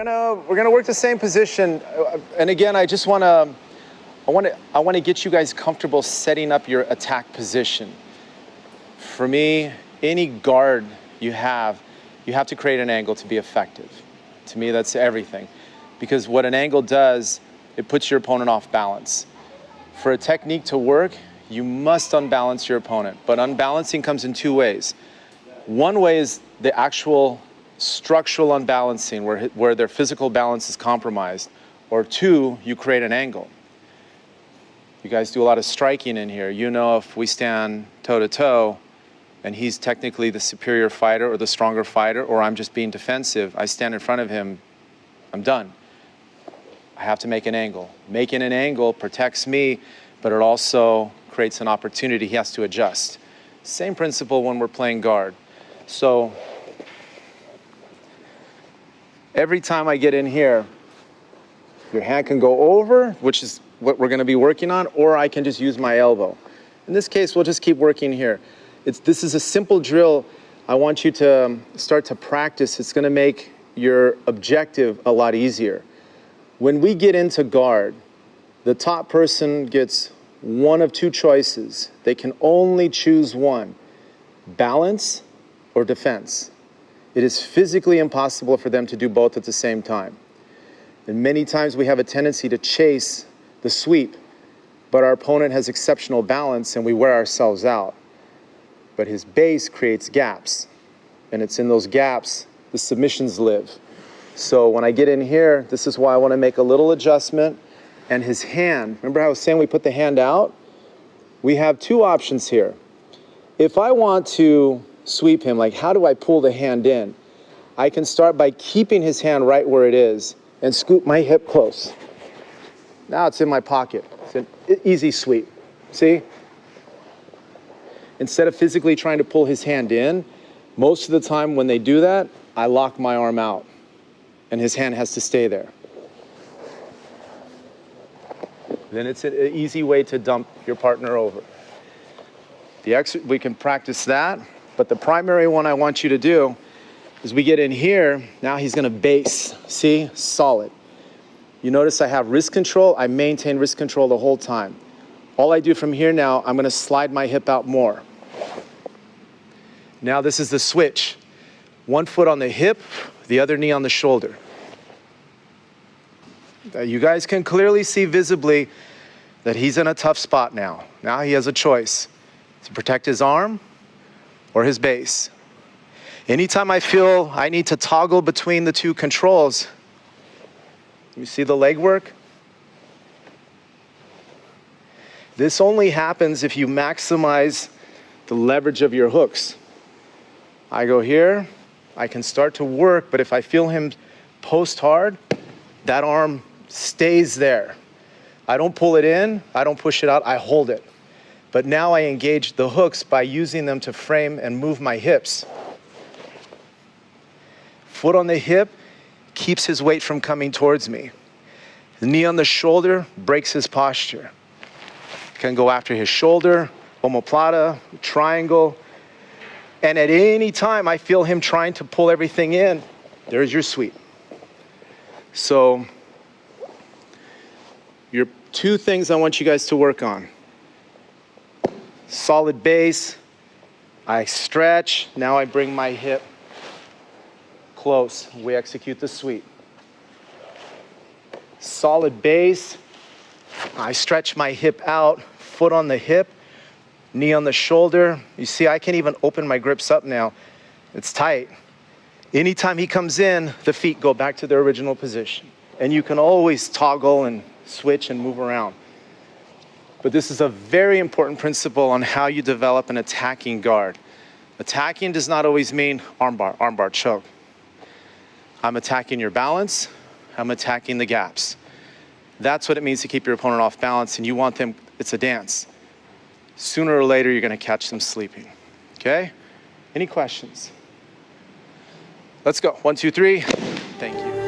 gonna work the same position, and again, I want to get you guys comfortable setting up your attack position. For me, any guard you have to create an angle to be effective. To me, that's everything, because what an angle does, it puts your opponent off balance. For a technique to work, you must unbalance your opponent, but unbalancing comes in two ways. One way is the actual structural unbalancing, where their physical balance is compromised, or two, you create an angle. You guys do a lot of striking in here. You know, if we stand toe-to-toe, and he's technically the superior fighter or the stronger fighter, or I'm just being defensive, I stand in front of him, I'm done. I have to make an angle. Making an angle protects me, but it also creates an opportunity. He has to adjust. Same principle when we're playing guard. So every time I get in here, your hand can go over, which is what we're gonna be working on, or I can just use my elbow. In this case, we'll just keep working here. This is a simple drill. I want you to start to practice. It's gonna make your objective a lot easier. When we get into guard, the top person gets one of two choices. They can only choose one: balance or defense. It is physically impossible for them to do both at the same time. And many times we have a tendency to chase the sweep, but our opponent has exceptional balance and we wear ourselves out. But his base creates gaps, and it's in those gaps the submissions live. So when I get in here, this is why I want to make a little adjustment. And his hand, remember how I was saying we put the hand out? We have two options here. If I want to sweep him, like how do I pull the hand in? I can start by keeping his hand right where it is and scoop my hip close. Now it's in my pocket. It's an easy sweep. See? Instead of physically trying to pull his hand in, most of the time when they do that, I lock my arm out and his hand has to stay there. Then it's an easy way to dump your partner over. We can practice that, but the primary one I want you to do is we get in here, now he's gonna base, see, solid. You notice I have wrist control, I maintain wrist control the whole time. All I do from here now, I'm gonna slide my hip out more. Now this is the switch. One foot on the hip, the other knee on the shoulder. You guys can clearly see visibly that he's in a tough spot now. Now he has a choice to protect his arm or his base. Anytime I feel I need to toggle between the two controls, you see the leg work? This only happens if you maximize the leverage of your hooks. I go here, I can start to work, but if I feel him post hard, that arm stays there. I don't pull it in, I don't push it out, I hold it. But now I engage the hooks by using them to frame and move my hips. Foot on the hip keeps his weight from coming towards me. The knee on the shoulder breaks his posture. Can go after his shoulder, omoplata, triangle. And at any time I feel him trying to pull everything in, there's your sweep. So, your two things I want you guys to work on. Solid base, I stretch, now I bring my hip close. We execute the sweep. Solid base, I stretch my hip out, foot on the hip, knee on the shoulder. You see, I can even open my grips up now. It's tight. Anytime he comes in, the feet go back to their original position. And you can always toggle and switch and move around. But this is a very important principle on how you develop an attacking guard. Attacking does not always mean armbar choke. I'm attacking your balance, I'm attacking the gaps. That's what it means to keep your opponent off balance, and you want them, it's a dance. Sooner or later, you're gonna catch them sleeping, okay? Any questions? Let's go, 1, 2, 3, thank you.